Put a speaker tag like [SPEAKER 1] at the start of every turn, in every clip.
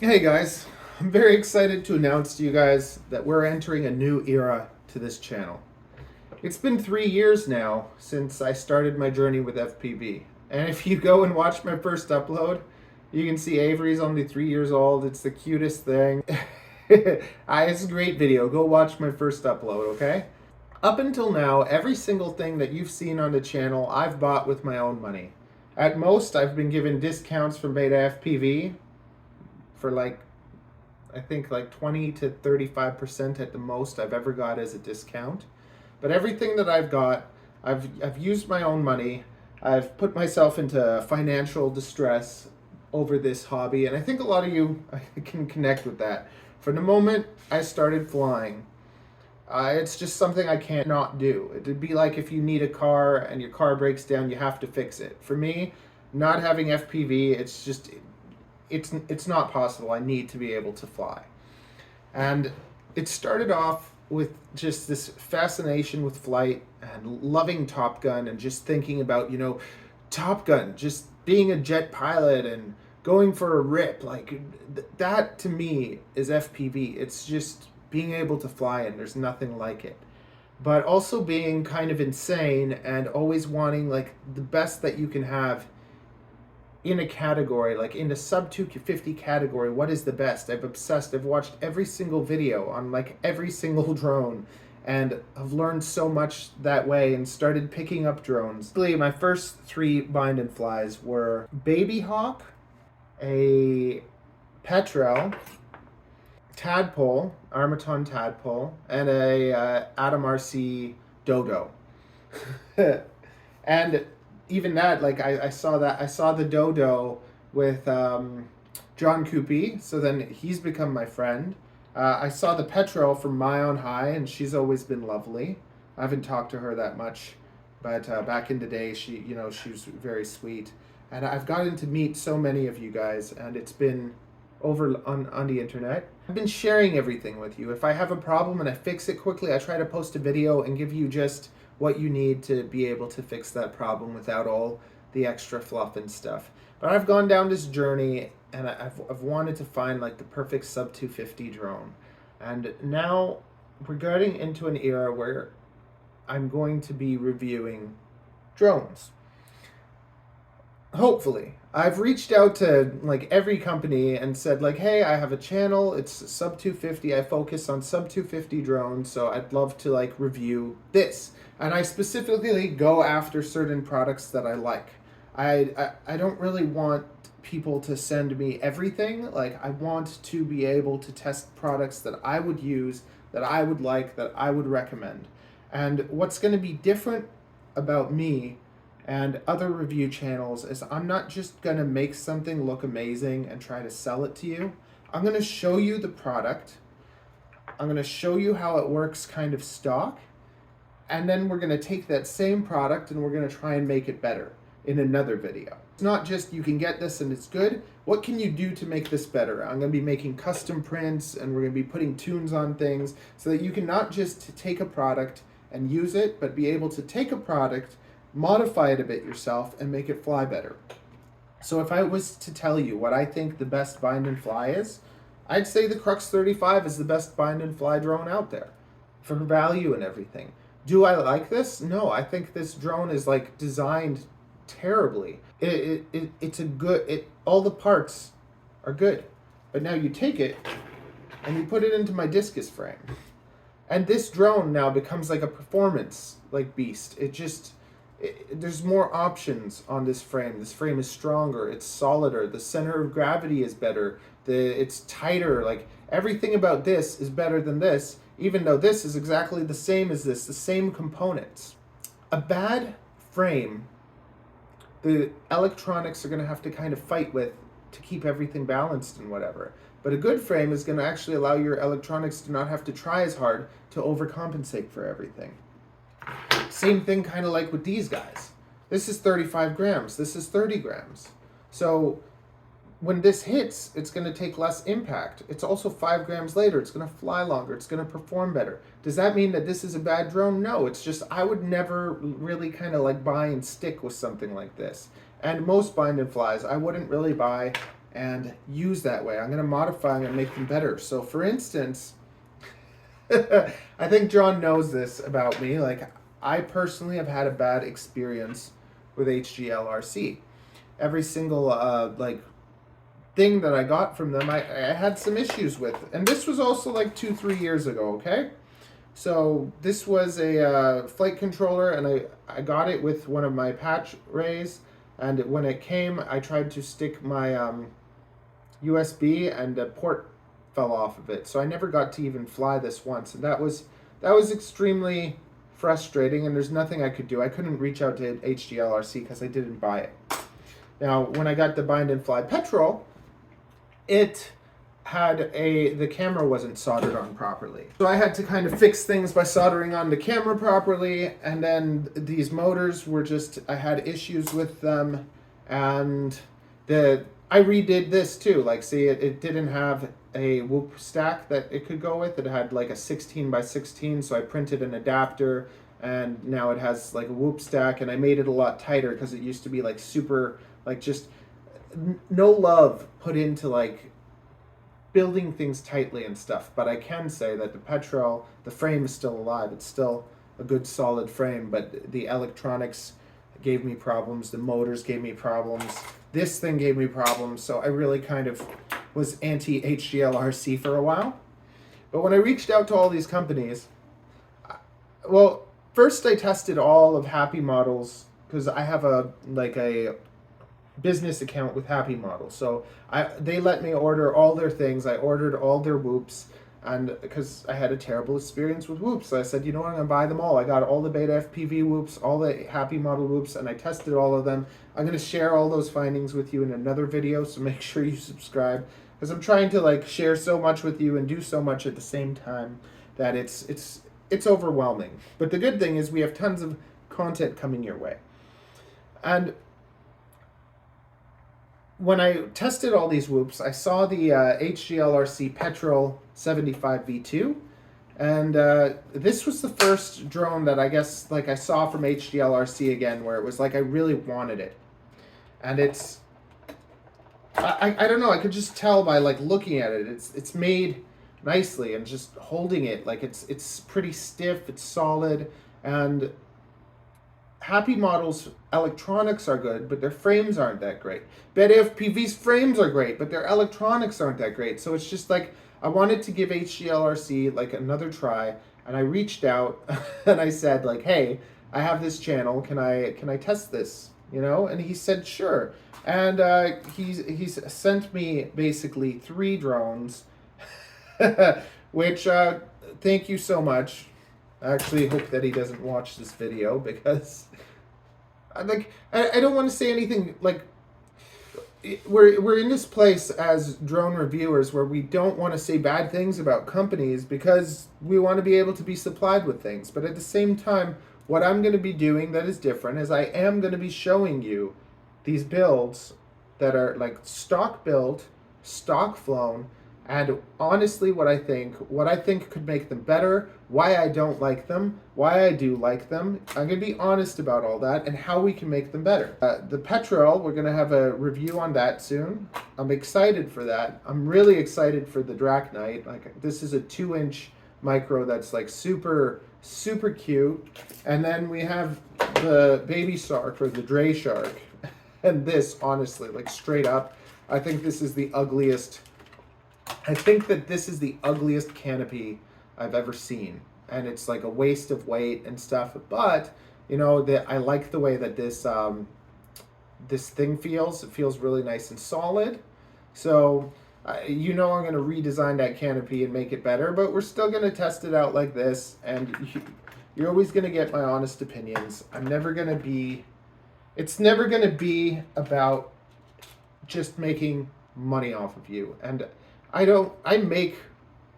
[SPEAKER 1] Hey guys, I'm very excited to announce to you guys that we're entering a new era to this channel. It's been 3 years now since I started my journey with FPV. And if you go and watch my first upload, you can see Avery's only 3 years old. It's the cutest thing. It's a great video. Go watch my first upload, okay? Up until now, every single thing that you've seen on the channel, I've bought with my own money. At most, I've been given discounts from Beta FPV for I think like 20 to 35% at the most I've ever got as a discount. But everything that I've got, I've used my own money. I've put myself into financial distress over this hobby, and I think a lot of you can connect with that. From the moment I started flying, it's just something I can't not do. It'd be like if you need a car and your car breaks down, you have to fix it. For me, not having FPV, it's not possible. I need to be able to fly. And it started off with just this fascination with flight and loving Top Gun and just thinking about, Top Gun, just being a jet pilot and going for a rip. That to me is FPV. It's just being able to fly, and there's nothing like it. But also being kind of insane and always wanting like the best that you can have in a category, like in the sub 250 category. What is the best? I've obsessed. I've watched every single video on like every single drone, and I've learned so much that way and started picking up drones. My first three bind and flies were Baby Hawk, a Petrel, Tadpole, Armaton Tadpole, and a Atom RC Dodo. And even that, like I saw that, I saw the Dodo with John Coopy, so then he's become my friend. I saw the Petrel from My On High, and she's always been lovely. I haven't talked to her that much, but back in the day, she was very sweet. And I've gotten to meet so many of you guys, and it's been over on the internet. I've been sharing everything with you. If I have a problem and I fix it quickly, I try to post a video and give you just what you need to be able to fix that problem without all the extra fluff and stuff. But I've gone down this journey, and I've wanted to find like the perfect sub 250 drone. And now we're getting into an era where I'm going to be reviewing drones. Hopefully. I've reached out to like every company and said like, hey, I have a channel, it's sub 250, I focus on sub 250 drones, so I'd love to like review this. And I specifically go after certain products that I like. I don't really want people to send me everything. Like, I want to be able to test products that I would use, that I would like, that I would recommend. And what's going to be different about me and other review channels is I'm not just going to make something look amazing and try to sell it to you. I'm going to show you the product. I'm going to show you how it works kind of stock. And then we're going to take that same product and we're going to try and make it better in another video. It's not just you can get this and it's good. What can you do to make this better? I'm going to be making custom prints, and we're going to be putting tunes on things so that you can not just take a product and use it, but be able to take a product, modify it a bit yourself, and make it fly better. So if I was to tell you what I think the best bind and fly is, I'd say the Crux 35 is the best bind and fly drone out there for value and everything. Do I like this? No, I think this drone is like designed terribly. It's a good, all the parts are good. But now you take it and you put it into my discus frame. And this drone now becomes like a performance like beast. There's more options on this frame. This frame is stronger, it's solider, the center of gravity is better, it's tighter. Like, everything about this is better than this, even though this is exactly the same as this, the same components. A bad frame, the electronics are going to have to kind of fight with to keep everything balanced and whatever. But a good frame is going to actually allow your electronics to not have to try as hard to overcompensate for everything. Same thing kind of like with these guys. This is 35 grams, this is 30 grams. So when this hits, it's going to take less impact. It's also 5 grams later, it's going to fly longer, it's going to perform better. Does that mean that this is a bad drone? No, it's just I would never really kind of like buy and stick with something like this. And most bind and flies I wouldn't really buy and use that way. I'm going to modify them and make them better. So for instance, I think John knows this about me. Like, I personally have had a bad experience with HGLRC. Every single like thing that I got from them, I had some issues with. And this was also like 2-3 years ago, okay? So this was a flight controller, and I got it with one of my patch rays. And when it came, I tried to stick my USB, and the port fell off of it. So I never got to even fly this once. And that was extremely frustrating, and there's nothing I could do. I couldn't reach out to HGLRC because I didn't buy it. Now, when I got the Bind and Fly Petrol, it had the camera wasn't soldered on properly. So I had to kind of fix things by soldering on the camera properly, and then these motors were just, I had issues with them, and I redid this too. Like, see, it didn't have a whoop stack that it could go with. It had like a 16 by 16, so I printed an adapter, and now it has like a whoop stack, and I made it a lot tighter because it used to be like super, like just no love put into like building things tightly and stuff. But I can say that the Petrol, the frame is still alive. It's still a good solid frame, but the electronics gave me problems. The motors gave me problems. This thing gave me problems. So I really kind of was anti-HGLRC for a while. But when I reached out to all these companies, well, first I tested all of Happy Models, because I have a business account with Happy Models. So they let me order all their things. I ordered all their whoops, and because I had a terrible experience with whoops, so I said, you know what, I'm gonna buy them all. I got all the Beta FPV whoops, all the Happy Model whoops, and I tested all of them. I'm gonna share all those findings with you in another video, so make sure you subscribe, because I'm trying to like share so much with you and do so much at the same time that it's overwhelming. But the good thing is we have tons of content coming your way. And when I tested all these whoops, I saw the HGLRC Petrol 75 V2, and this was the first drone that I guess like I saw from HGLRC again, where it was like I really wanted it. And it's, I don't know, I could just tell by like looking at it, it's made nicely, and just holding it, like it's pretty stiff, it's solid, and Happy Models electronics are good, but their frames aren't that great. Beta FPV's frames are great, but their electronics aren't that great. So it's just like, I wanted to give HGLRC like another try, and I reached out and I said like, hey, I have this channel, can I test this, you know? And he said sure. And he's sent me basically 3 drones, which thank you so much. I actually hope that he doesn't watch this video, because I don't want to say anything like, we're in this place as drone reviewers where we don't want to say bad things about companies, because we want to be able to be supplied with things. But at the same time, what I'm going to be doing that is different is I am going to be showing you these builds that are like stock built, stock flown, and honestly what I think could make them better, why I don't like them, why I do like them. I'm going to be honest about all that and how we can make them better. The Petrol, we're going to have a review on that soon. I'm excited for that. I'm really excited for the Draknite. Like, this is a 2-inch micro that's like super, super cute. And then we have the Baby Shark, or the Dray Shark. And this, honestly, like straight up, I think this is the ugliest. I think that this is the ugliest canopy I've ever seen, and it's like a waste of weight and stuff. But you know, I like the way that this this thing feels. It feels really nice and solid. So you know, I'm going to redesign that canopy and make it better, but we're still going to test it out like this. And you're always going to get my honest opinions. I'm never going to be. It's never going to be about just making money off of you. And I make,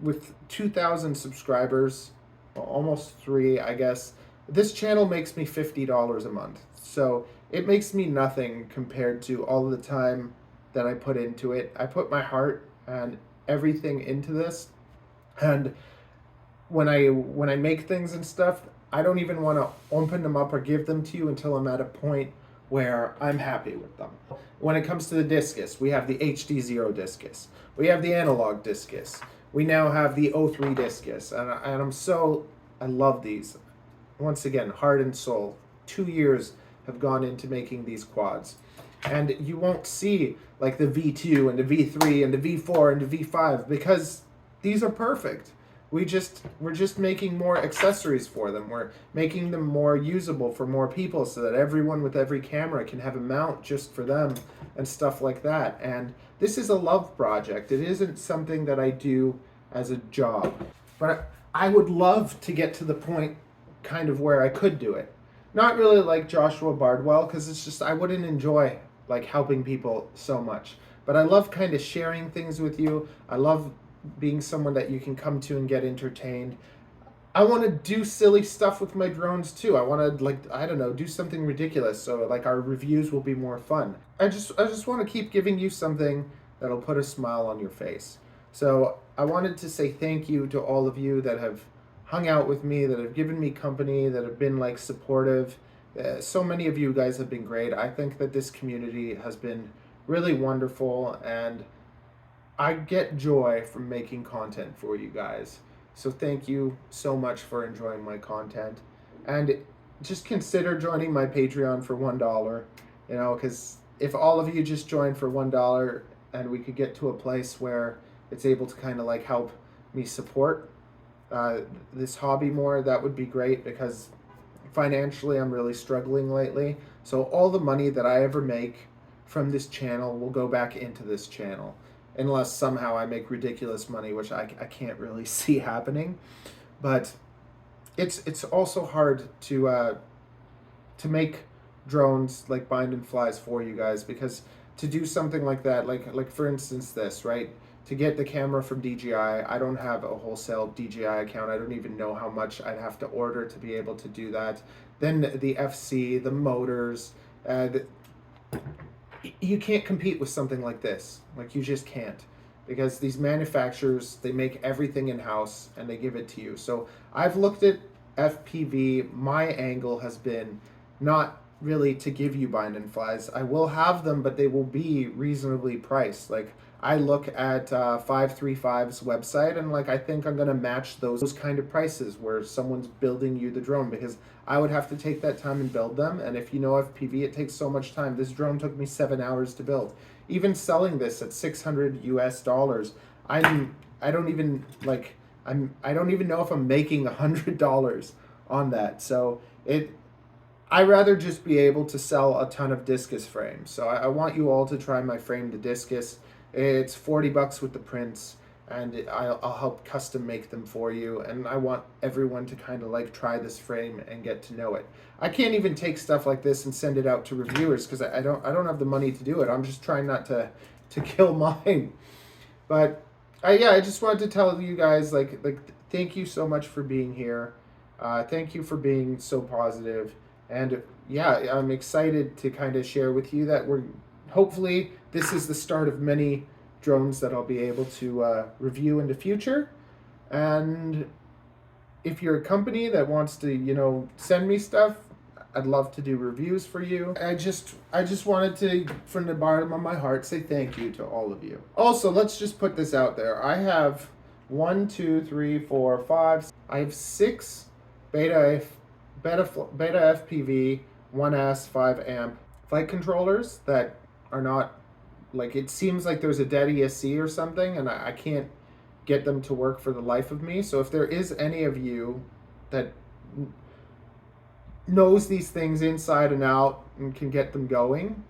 [SPEAKER 1] with 2,000 subscribers, well, almost 3, I guess, this channel makes me $50 a month. So it makes me nothing compared to all the time that I put into it. I put my heart and everything into this. And when I make things and stuff, I don't even want to open them up or give them to you until I'm at a point where I'm happy with them. When it comes to the discus, we have the HD0 discus. We have the analog discus. We now have the O3 discus. And I love these. Once again, heart and soul. 2 years have gone into making these quads. And you won't see like the V2 and the V3 and the V4 and the V5 because these are perfect. We're just making more accessories for them. We're making them more usable for more people so that everyone with every camera can have a mount just for them and stuff like that. And this is a love project. It isn't something that I do as a job. But I would love to get to the point kind of where I could do it. Not really like Joshua Bardwell, because it's just I wouldn't enjoy like helping people so much. But I love kind of sharing things with you. I love being someone that you can come to and get entertained. I want to do silly stuff with my drones too. I want to like, I don't know, do something ridiculous so like our reviews will be more fun. I just want to keep giving you something that'll put a smile on your face. So I wanted to say thank you to all of you that have hung out with me, that have given me company, that have been like supportive. So many of you guys have been great. I think that this community has been really wonderful, and I get joy from making content for you guys. So thank you so much for enjoying my content. And just consider joining my Patreon for $1, you know, because if all of you just join for $1 and we could get to a place where it's able to kind of like help me support this hobby more, that would be great, because financially I'm really struggling lately. So all the money that I ever make from this channel will go back into this channel, unless somehow I make ridiculous money, which I can't really see happening. But it's also hard to make drones like bind and flies for you guys, because to do something like that, like for instance this, right? To get the camera from DJI, I don't have a wholesale DJI account. I don't even know how much I'd have to order to be able to do that. Then the FC, the motors, you can't compete with something like this. Like, you just can't, because these manufacturers, they make everything in-house and they give it to you. So I've looked at FPV. My angle has been not really to give you bind and flies. I will have them, but they will be reasonably priced. Like, I look at 535's website, and like I think I'm gonna match those kind of prices where someone's building you the drone, because I would have to take that time and build them. And if you know FPV, it takes so much time. This drone took me 7 hours to build. Even selling this at $600 US, I don't even know if I'm making $100 on that. So I'd rather just be able to sell a ton of discus frames. So I want you all to try my frame to discus. It's $40 with the prints, and I'll help custom make them for you. And I want everyone to kind of like try this frame and get to know it. I can't even take stuff like this and send it out to reviewers because I don't have the money to do it. I'm just trying not to kill mine. But I just wanted to tell you guys like thank you so much for being here. Thank you for being so positive. And yeah, I'm excited to kind of share with you that hopefully this is the start of many drones that I'll be able to review in the future. And if you're a company that wants to, you know, send me stuff, I'd love to do reviews for you. I just wanted to, from the bottom of my heart, say thank you to all of you. Also, let's just put this out there. I have 1, 2, 3, 4, 5. I have 6 beta FPV 1S 5 amp flight controllers that are not, like, it seems like there's a dead ESC or something, and I can't get them to work for the life of me. So if there is any of you that knows these things inside and out and can get them going,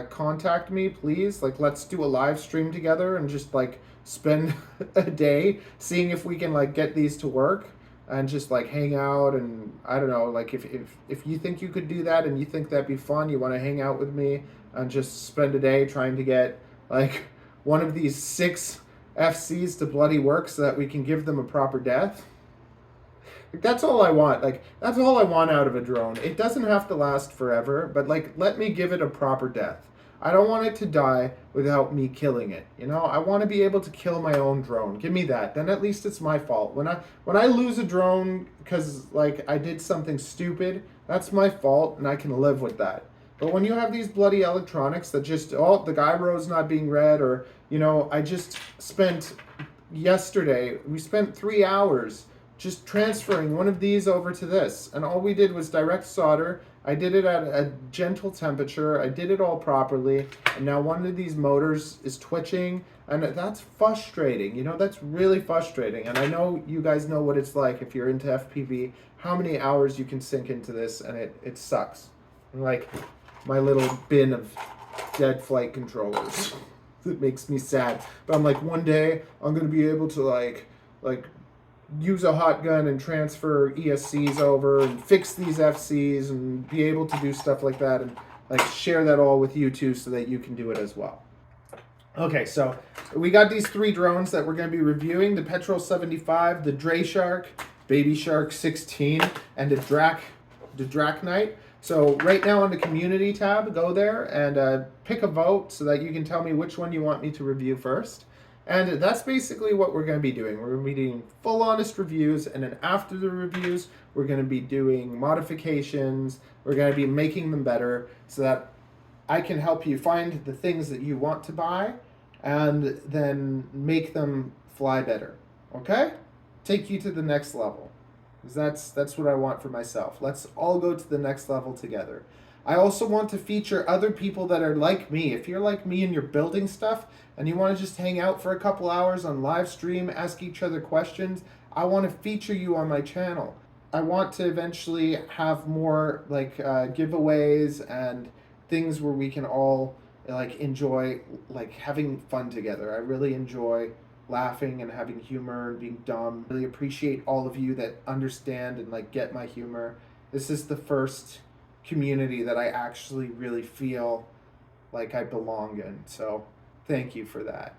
[SPEAKER 1] contact me, please. Like, let's do a live stream together and just like spend a day seeing if we can like get these to work and just like hang out. And I don't know, like if you think you could do that and you think that'd be fun, you want to hang out with me and just spend a day trying to get like one of these 6 FCs to bloody work so that we can give them a proper death. Like, that's all I want. Like, that's all I want out of a drone. It doesn't have to last forever, but like, let me give it a proper death. I don't want it to die without me killing it. You know, I want to be able to kill my own drone. Give me that. Then at least it's my fault. When I lose a drone because like I did something stupid, that's my fault, and I can live with that. But when you have these bloody electronics that just, oh, the gyro's not being read, or, I just spent yesterday, we spent 3 hours just transferring one of these over to this. And all we did was direct solder. I did it at a gentle temperature. I did it all properly. And now one of these motors is twitching. And that's frustrating. That's really frustrating. And I know you guys know what it's like if you're into FPV, how many hours you can sink into this, and it sucks. Like my little bin of dead flight controllers. It makes me sad. But I'm like, one day I'm gonna be able to like use a hot gun and transfer ESCs over and fix these FCs and be able to do stuff like that, and like share that all with you too, so that you can do it as well. Okay, so we got these 3 drones that we're going to be reviewing: the Petrol 75, the Dray Shark, Baby Shark 16, and the Drac Knight. So right now on the community tab, go there and pick a vote so that you can tell me which one you want me to review first. And that's basically what we're going to be doing. We're going to be doing full honest reviews, and then after the reviews, we're going to be doing modifications. We're going to be making them better so that I can help you find the things that you want to buy and then make them fly better. Okay? Take you to the next level. Because that's what I want for myself. Let's all go to the next level together. I also want to feature other people that are like me. If you're like me and you're building stuff and you want to just hang out for a couple hours on live stream, ask each other questions, I want to feature you on my channel. I want to eventually have more like giveaways and things where we can all like enjoy like having fun together. I really enjoy laughing and having humor and being dumb. Really appreciate all of you that understand and like get my humor. This is the first community that I actually really feel like I belong in. So thank you for that.